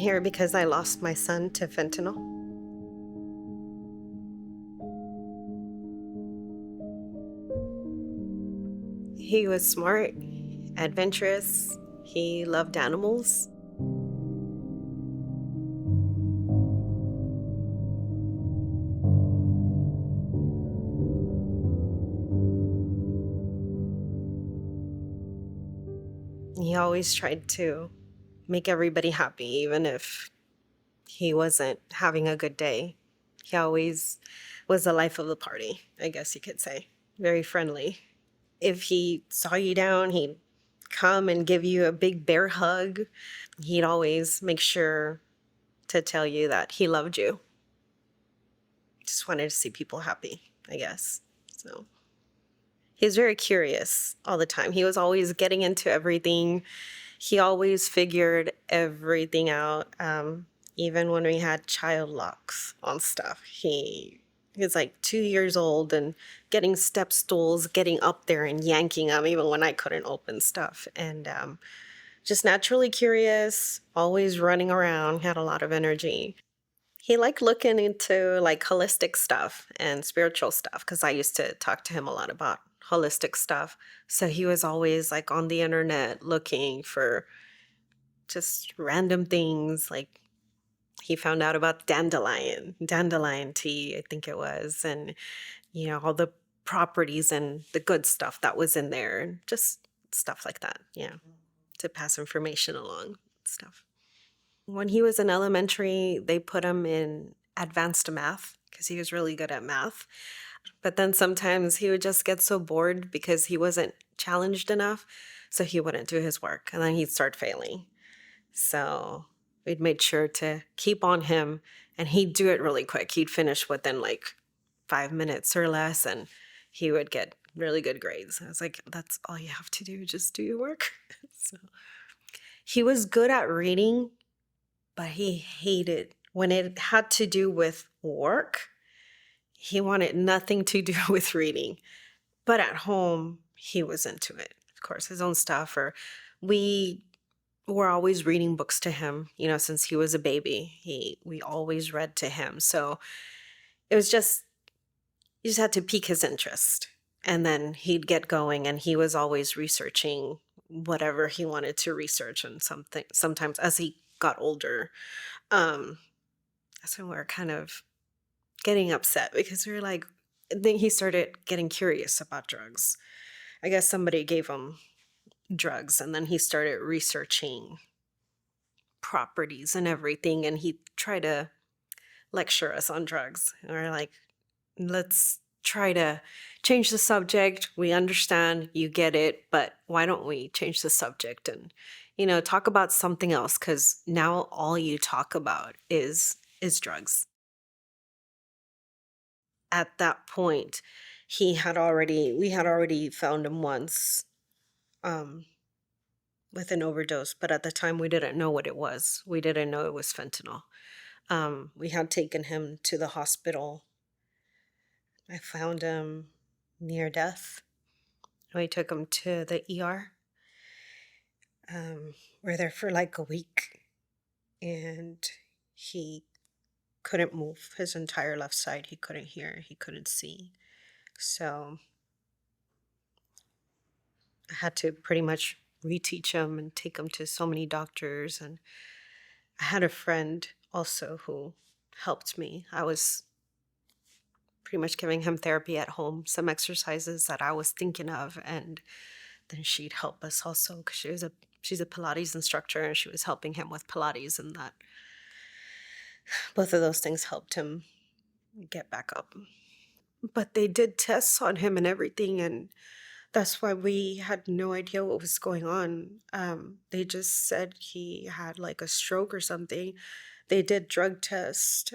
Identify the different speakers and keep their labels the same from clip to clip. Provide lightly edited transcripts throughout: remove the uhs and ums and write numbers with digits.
Speaker 1: here because I lost my son to fentanyl. He was smart, adventurous, he loved animals. He always tried to make everybody happy, even if he wasn't having a good day. He always was the life of the party, I guess you could say. Very friendly. If he saw you down, he'd come and give you a big bear hug. He'd always make sure to tell you that he loved you. Just wanted to see people happy, I guess. So he was very curious all the time. He was always getting into everything. He always figured everything out. Even when we had child locks on stuff, he was like 2 years old and getting step stools, getting up there and yanking them, even when I couldn't open stuff. And just naturally curious, always running around, had a lot of energy. He liked looking into like holistic stuff and spiritual stuff because I used to talk to him a lot about holistic stuff. So he was always like on the internet looking for just random things. Like he found out about dandelion tea, I think it was, and all the properties and the good stuff that was in there, and just stuff like that. Yeah, to pass information along, stuff. When he was in elementary, they put him in advanced math because he was really good at math. But then sometimes he would just get so bored because he wasn't challenged enough, so he wouldn't do his work, and then he'd start failing. So we'd made sure to keep on him, and he'd do it really quick. He'd finish within like 5 minutes or less, and he would get really good grades. I was like, that's all you have to do, just do your work. So he was good at reading, but he hated when it had to do with work. He wanted nothing to do with reading. But at home, he was into it. Of course, his own stuff. Or we were always reading books to him, since he was a baby. We always read to him. So it was just, you just had to pique his interest. And then he'd get going, and he was always researching whatever he wanted to research. And sometimes as he got older, that's when we were kind of getting upset because we were like, then he started getting curious about drugs. I guess somebody gave him drugs, and then he started researching properties and everything, and he tried to lecture us on drugs. And we're like, let's try to change the subject. We understand, you get it, but why don't we change the subject and talk about something else, because now all you talk about is drugs. At that point, we had already found him once with an overdose, but at the time we didn't know what it was. We didn't know it was fentanyl. We had taken him to the hospital. I found him near death. We took him to the ER. We're there for like a week, and he couldn't move his entire left side. He couldn't hear, he couldn't see. So I had to pretty much reteach him and take him to so many doctors. And I had a friend also who helped me. I was pretty much giving him therapy at home, some exercises that I was thinking of, and then she'd help us also because she's a Pilates instructor, and she was helping him with Pilates, and that both of those things helped him get back up. But they did tests on him and everything, and that's why we had no idea what was going on. They just said he had like a stroke or something. They did drug tests.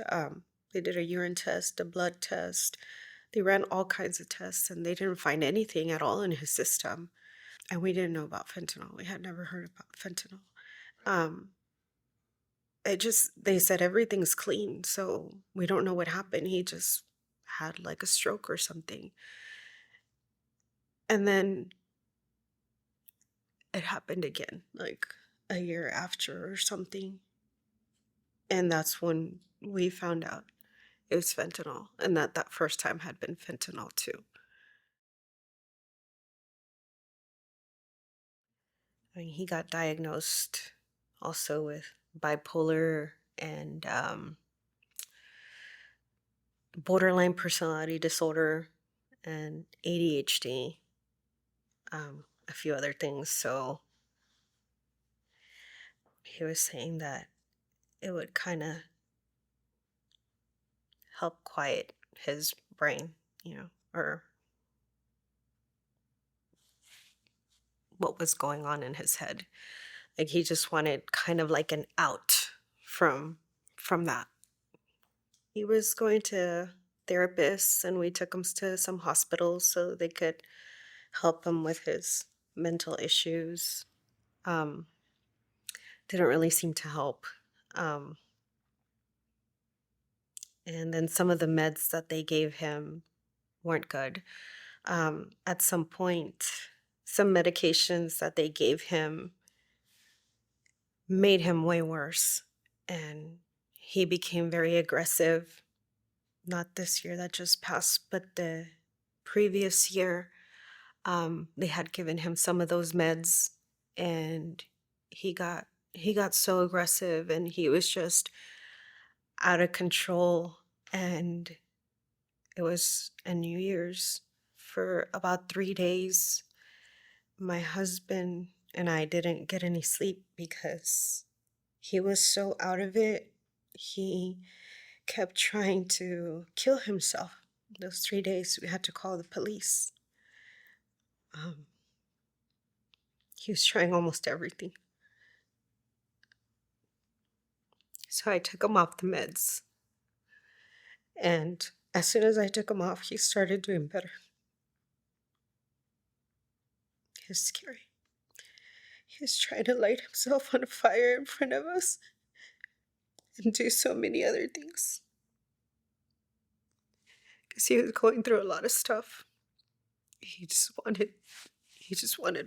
Speaker 1: They did a urine test, a blood test. They ran all kinds of tests, and they didn't find anything at all in his system. And we didn't know about fentanyl. We had never heard about fentanyl. They said everything's clean, so we don't know what happened. He just had like a stroke or something. And then it happened again, like a year after or something. And that's when we found out it was fentanyl, and that first time had been fentanyl too. I mean, he got diagnosed also with bipolar and borderline personality disorder and ADHD, a few other things. So he was saying that it would kind of help quiet his brain, or what was going on in his head. Like he just wanted kind of like an out from that. He was going to therapists, and we took him to some hospitals so they could help him with his mental issues. Um, didn't really seem to help. Um, and then some of the meds that they gave him weren't good. At some point, some medications that they gave him made him way worse. And he became very aggressive. Not this year that just passed, but the previous year. They had given him some of those meds, and he got he got so aggressive, and he was just out of control. And it was a New Year's. For about 3 days, my husband and I didn't get any sleep because he was so out of it. He kept trying to kill himself. Those 3 days, we had to call the police. Um, he was trying almost everything. So I took him off the meds. And as soon as I took him off, he started doing better. It was scary. He was trying to light himself on fire in front of us and do so many other things. Because he was going through a lot of stuff. He just wanted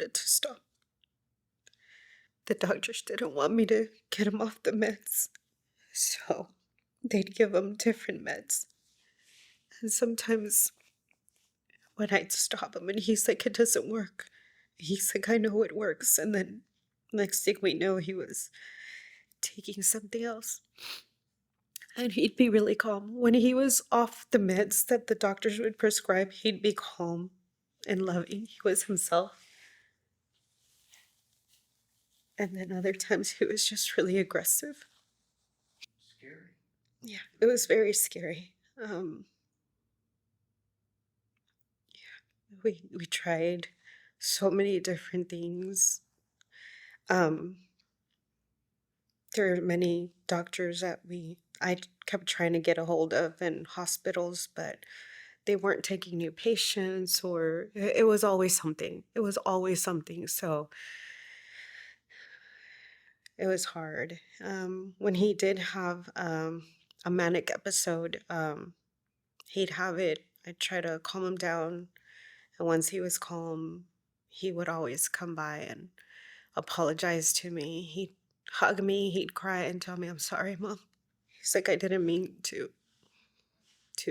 Speaker 1: it to stop. The doctors didn't want me to get him off the meds. So they'd give him different meds. And sometimes when I'd stop him and he's like, it doesn't work. He's like, I know it works. And then next thing we know, he was taking something else. And he'd be really calm. When he was off the meds that the doctors would prescribe, he'd be calm and loving. He was himself. And then other times he was just really aggressive. Scary. Yeah, it was very scary. We tried so many different things. There are many doctors that I kept trying to get a hold of in hospitals, but they weren't taking new patients, or it was always something. It was always something. So it was hard. When he did have a manic episode, he'd have it. I'd try to calm him down. And once he was calm, he would always come by and apologize to me. He'd hug me, he'd cry and tell me, I'm sorry, Mom. He's like, I didn't mean to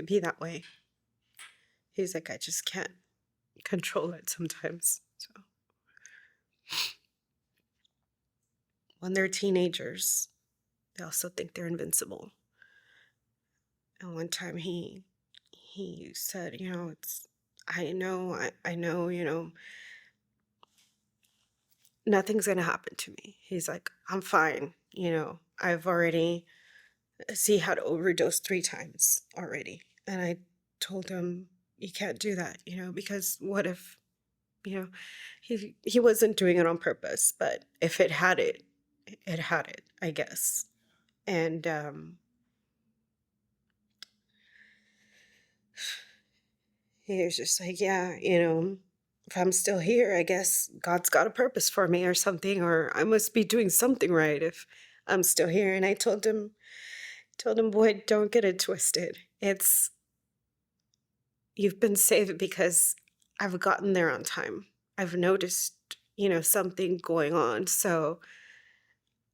Speaker 1: be that way. He's like, I just can't control it sometimes. So when they're teenagers, they also think they're invincible. And one time he said, I know, nothing's gonna happen to me. He's like, I'm fine. I've already had overdosed 3 times already. And I told him, you can't do that, because what if, he wasn't doing it on purpose, but if it had it, I guess. And he was just like, yeah, if I'm still here, I guess God's got a purpose for me or something, or I must be doing something right if I'm still here. And I told him, boy, don't get it twisted. You've been saved because I've gotten there on time. I've noticed, something going on. So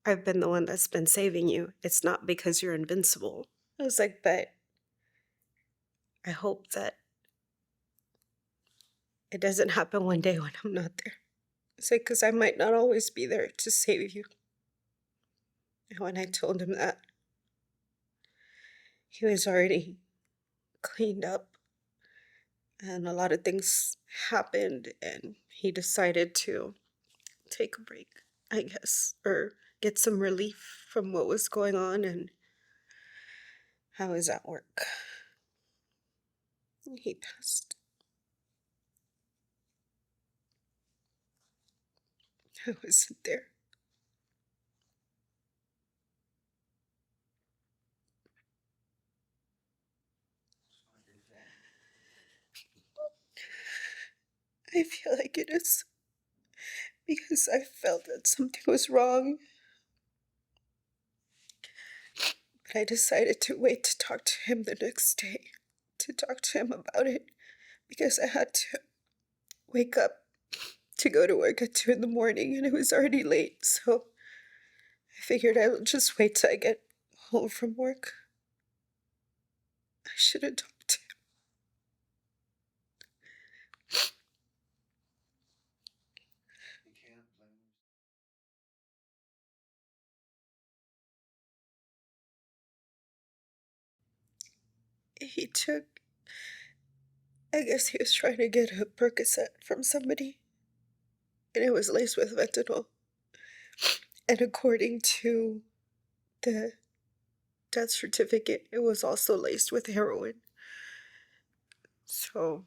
Speaker 1: I've been the one that's been saving you. It's not because you're invincible. I was like, but I hope that it doesn't happen one day when I'm not there. It's like, because I might not always be there to save you. And when I told him that, he was already cleaned up and a lot of things happened, and he decided to take a break, I guess, or get some relief from what was going on. And I was at work. He passed. I wasn't there. I feel like it is because I felt that something was wrong. But I decided to wait to talk to him the next day, to talk to him about it, because I had to wake up to go to work at 2 in the morning, and it was already late, so I figured I would just wait till I get home from work. I should have talked to him. He took, I guess he was trying to get a Percocet from somebody, and it was laced with fentanyl. And according to the death certificate, it was also laced with heroin. So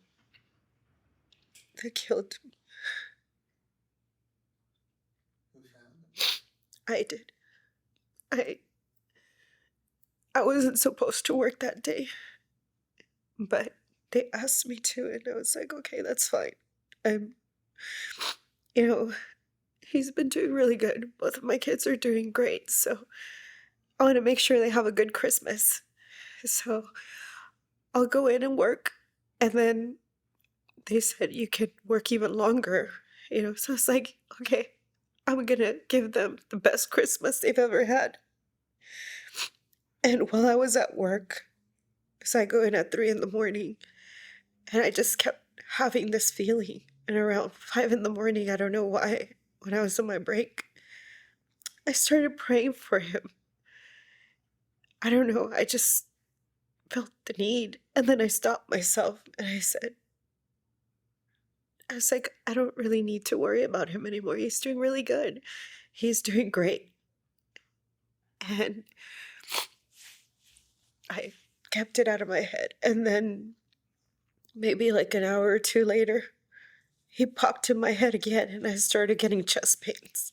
Speaker 1: that killed him. I did. I wasn't supposed to work that day, but they asked me to, and I was like, okay, that's fine. I'm, you know, he's been doing really good. Both of my kids are doing great, so I want to make sure they have a good Christmas. So I'll go in and work, and then they said you could work even longer, so it's like, okay, I'm gonna give them the best Christmas they've ever had. And while I was at work, so I go in at 3 in the morning, and I just kept having this feeling. And around 5 in the morning, I don't know why, when I was on my break, I started praying for him. I don't know, I just felt the need. And then I stopped myself and I was like, I don't really need to worry about him anymore. He's doing really good. He's doing great. And I kept it out of my head. And then maybe like an hour or two later, he popped in my head again and I started getting chest pains.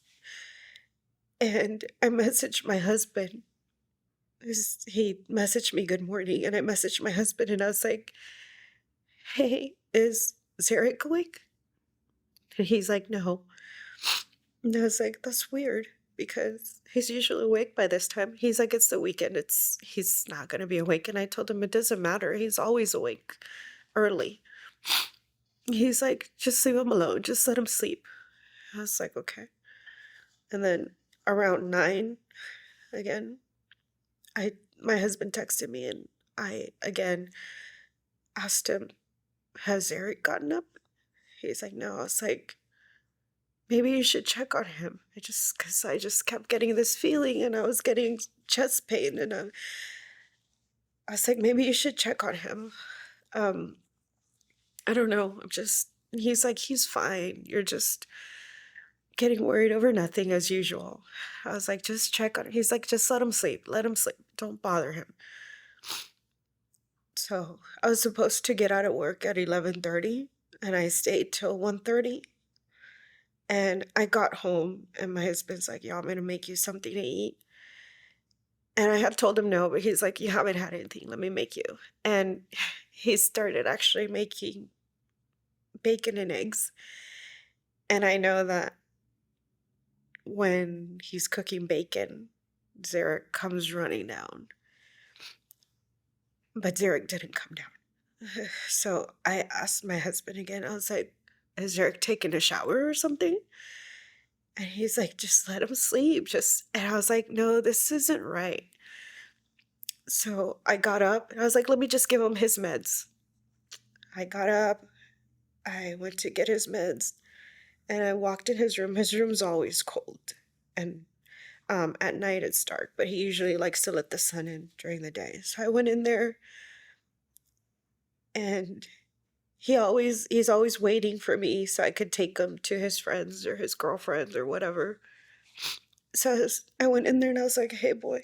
Speaker 1: And I messaged my husband. He messaged me good morning, and I messaged my husband and I was like, hey, is Zarek awake? And he's like, no. And I was like, that's weird because he's usually awake by this time. He's like, it's the weekend. He's not going to be awake. And I told him it doesn't matter. He's always awake early. He's like, just leave him alone. Just let him sleep. I was like, okay. And then around 9, again, my husband texted me and I again asked him, has Zarek gotten up? He's like, no. I was like, maybe you should check on him. Because I just kept getting this feeling and I was getting chest pain. And I was like, maybe you should check on him. I don't know. He's like, he's fine. You're just getting worried over nothing as usual. I was like, just check on him. He's like, just let him sleep. Let him sleep. Don't bother him. So I was supposed to get out of work at 11:30 and I stayed till 1:30. And I got home and my husband's like, yeah, I'm going to make you something to eat. And I had told him no, but he's like, you haven't had anything. Let me make you. And he started actually making bacon and eggs. And I know that when he's cooking bacon, Zarek comes running down. But Zarek didn't come down. So I asked my husband again. I was like, has Zarek taken a shower or something? And he's like, just let him sleep. And I was like, no, this isn't right. So I got up and I was like, let me just give him his meds. I got up, I went to get his meds, and I walked in his room. His room's always cold. And at night it's dark, but he usually likes to let the sun in during the day. So I went in there, and he's always waiting for me so I could take him to his friends or his girlfriends or whatever. So I went in there and I was like, hey boy,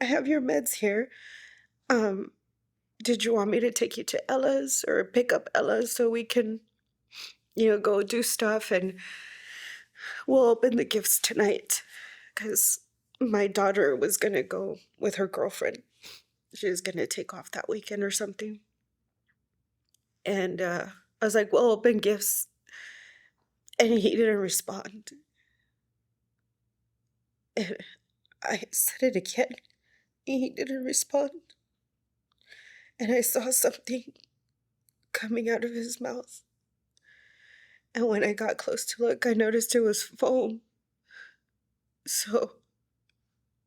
Speaker 1: I have your meds here. Did you want me to take you to Ella's or pick up Ella so we can, go do stuff, and we'll open the gifts tonight? Because my daughter was going to go with her girlfriend. She was going to take off that weekend or something. And I was like, we'll open gifts. And he didn't respond. And I said it again. He didn't respond. And I saw something coming out of his mouth. And when I got close to look, I noticed it was foam. So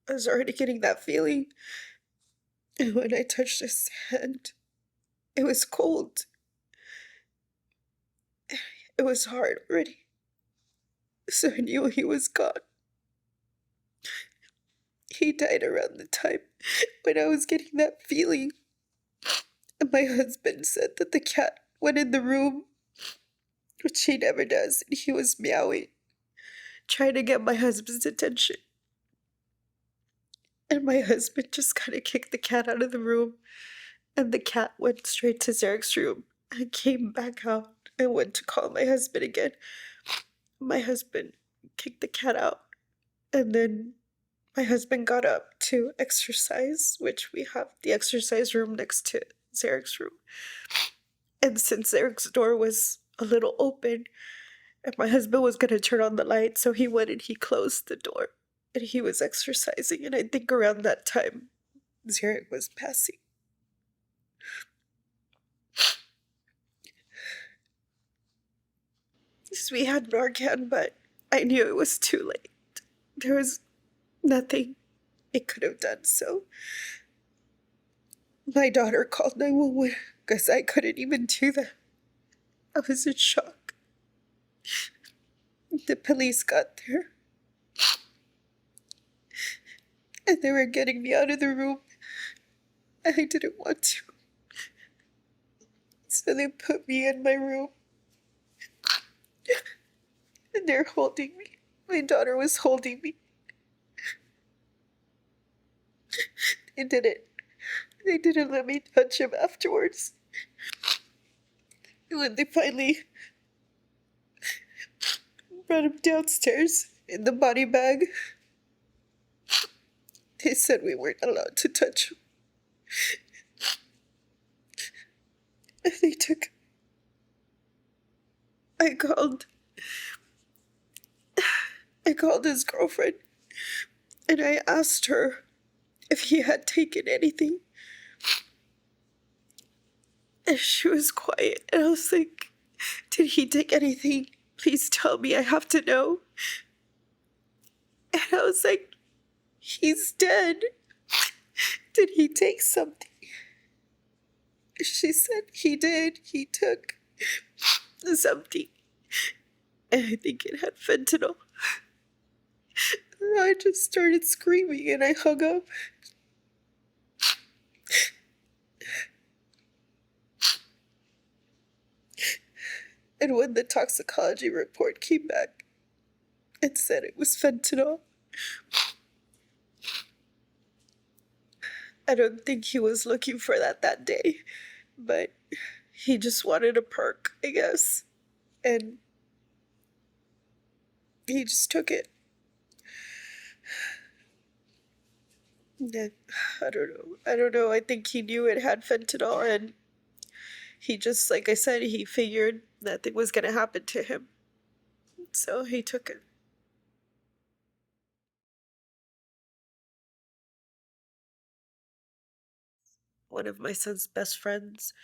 Speaker 1: I was already getting that feeling. And when I touched his hand, it was cold. It was hard already. So I knew he was gone. He died around the time when I was getting that feeling. And my husband said that the cat went in the room, which he never does, and he was meowing, trying to get my husband's attention. And my husband just kind of kicked the cat out of the room, and the cat went straight to Zarek's room and came back out and went to call my husband again. My husband kicked the cat out, and then my husband got up to exercise, which we have the exercise room next to Zarek's room. And since Zarek's door was a little open, and my husband was going to turn on the light, so he went and he closed the door. And he was exercising, and I think around that time, Zarek was passing. So we had Narcan, but I knew it was too late. There was nothing it could have done, so my daughter called 911 because I couldn't even do that. I was in shock. The police got there, and they were getting me out of the room. I didn't want to. So they put me in my room, and they're holding me. My daughter was holding me. They didn't let me touch him afterwards. And when they finally brought him downstairs in the body bag, they said we weren't allowed to touch him. And they took... I called his girlfriend, and I asked her if he had taken anything. And she was quiet, and I was like, did he take anything? Please tell me, I have to know. And I was like, he's dead. Did he take something? She said he did. He took something. And I think it had fentanyl. And I just started screaming and I hung up. And when the toxicology report came back, it said it was fentanyl. I don't think he was looking for that day, but he just wanted a perk, I guess. And he just took it. And I don't know. I think he knew it had fentanyl, and he just, like I said, he figured nothing was going to happen to him. So he took it. One of my son's best friends,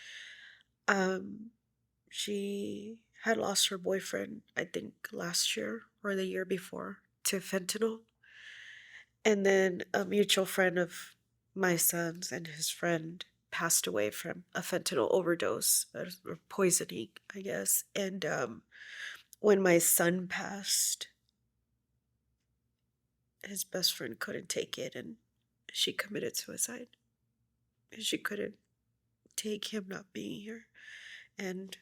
Speaker 1: she had lost her boyfriend, I think, last year or the year before to fentanyl. And then a mutual friend of my son's and his friend passed away from a fentanyl overdose or poisoning, I guess. And when my son passed, his best friend couldn't take it and she committed suicide. She couldn't take him not being here and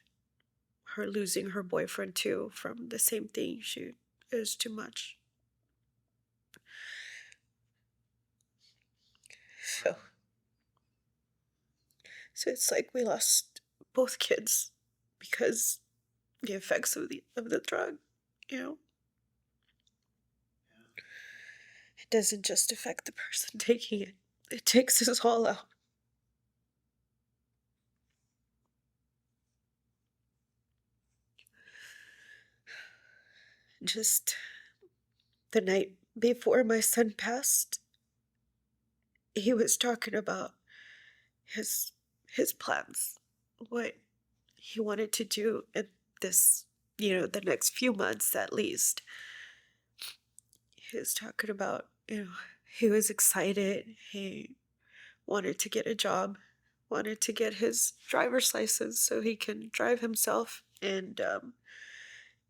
Speaker 1: her losing her boyfriend too from the same thing. It was too much. So it's like we lost both kids because the effects of the drug, you know. It doesn't just affect the person taking it. It takes us all out. Just the night before my son passed, he was talking about his plans, what he wanted to do in this, the next few months at least. He was talking about, he was excited. He wanted to get a job, wanted to get his driver's license so he can drive himself. And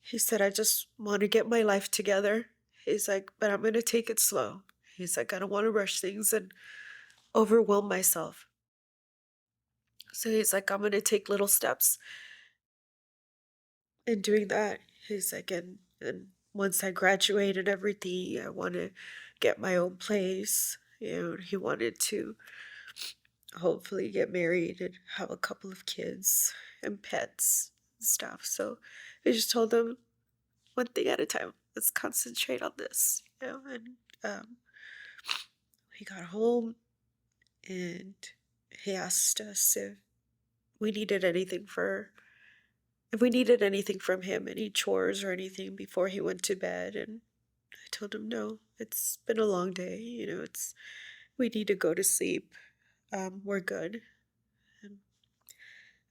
Speaker 1: he said, I just want to get my life together. He's like, but I'm going to take it slow. He's like, I don't want to rush things and overwhelm myself. So he's like, I'm going to take little steps. In doing that, he's like, and once I graduate and everything, I want to get my own place. He wanted to hopefully get married and have a couple of kids and pets and stuff. So I just told him, one thing at a time. Let's concentrate on this. And he got home and he asked us if we needed anything from him, any chores or anything before he went to bed. And I told him, no, it's been a long day. We need to go to sleep. We're good. And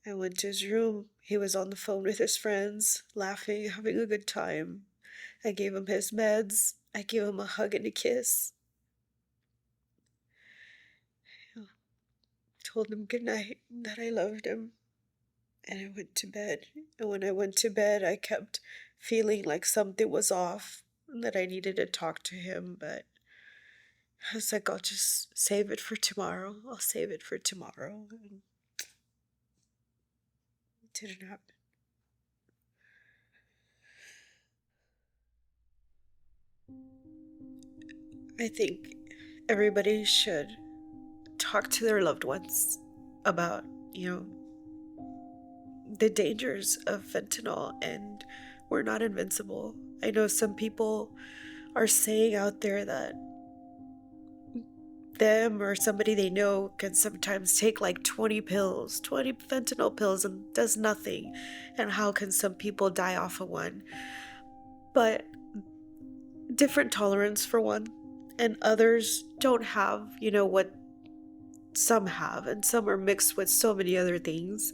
Speaker 1: I went to his room. He was on the phone with his friends, laughing, having a good time. I gave him his meds. I gave him a hug and a kiss. Told him good night, that I loved him. And I went to bed. And when I went to bed, I kept feeling like something was off and that I needed to talk to him. But I was like, I'll just save it for tomorrow. I'll save it for tomorrow. And it didn't happen. I think everybody should talk to their loved ones about, the dangers of fentanyl, and we're not invincible. I know some people are saying out there that them or somebody they know can sometimes take like 20 fentanyl pills and does nothing. And how can some people die off of one? But different tolerance for one, and others don't have, what some have, and some are mixed with so many other things.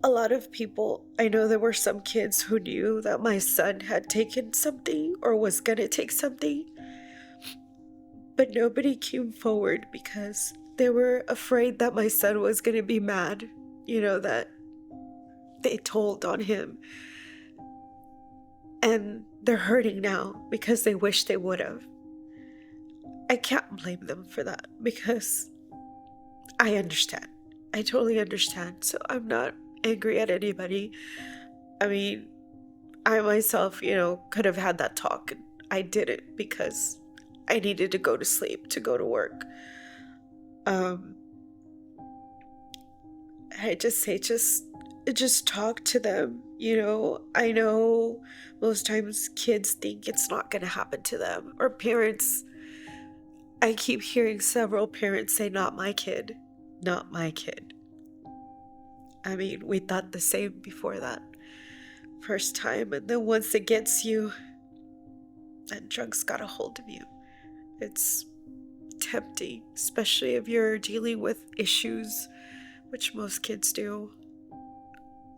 Speaker 1: A lot of people, I know there were some kids who knew that my son had taken something or was gonna take something, but nobody came forward because they were afraid that my son was gonna be mad, that they told on him. And they're hurting now because they wish they would have. I can't blame them for that because I understand. I totally understand. So I'm not angry at anybody. I mean, I myself, could have had that talk, and I didn't because I needed to go to sleep, to go to work. I just say, just talk to them. I know most times kids think it's not going to happen to them, or parents. I keep hearing several parents say, not my kid, not my kid. I mean, we thought the same before that first time, and then once it gets you, that drug's got a hold of you. It's tempting, especially if you're dealing with issues, which most kids do.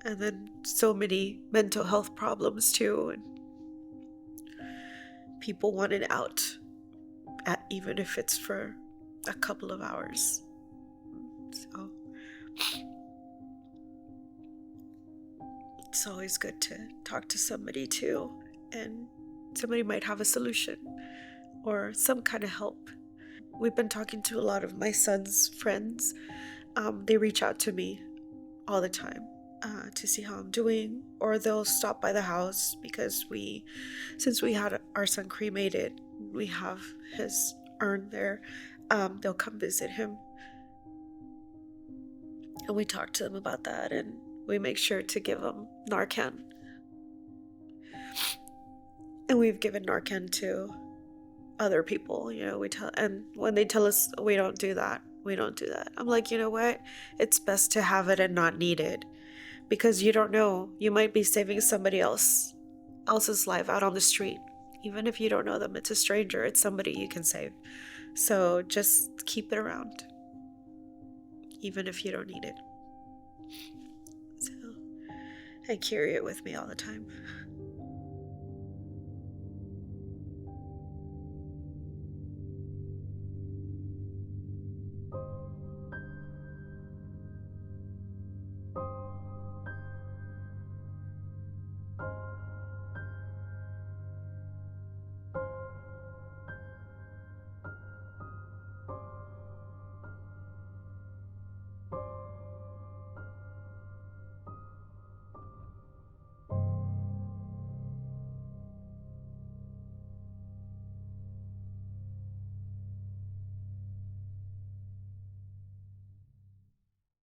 Speaker 1: And then so many mental health problems too, and people want it out, even if it's for a couple of hours. So it's always good to talk to somebody too, and somebody might have a solution or some kind of help. We've been talking to a lot of my son's friends. They reach out to me all the time to see how I'm doing, or they'll stop by the house because since we had our son cremated, we have his urn there. They'll come visit him, and we talk to them about that, and we make sure to give them Narcan. And we've given Narcan to other people, and when they tell us we don't do that, I'm like, you know what? It's best to have it and not need it, because you don't know. You might be saving somebody else's life out on the street. Even if you don't know them, it's a stranger, it's somebody you can save. So just keep it around, even if you don't need it. So I carry it with me all the time.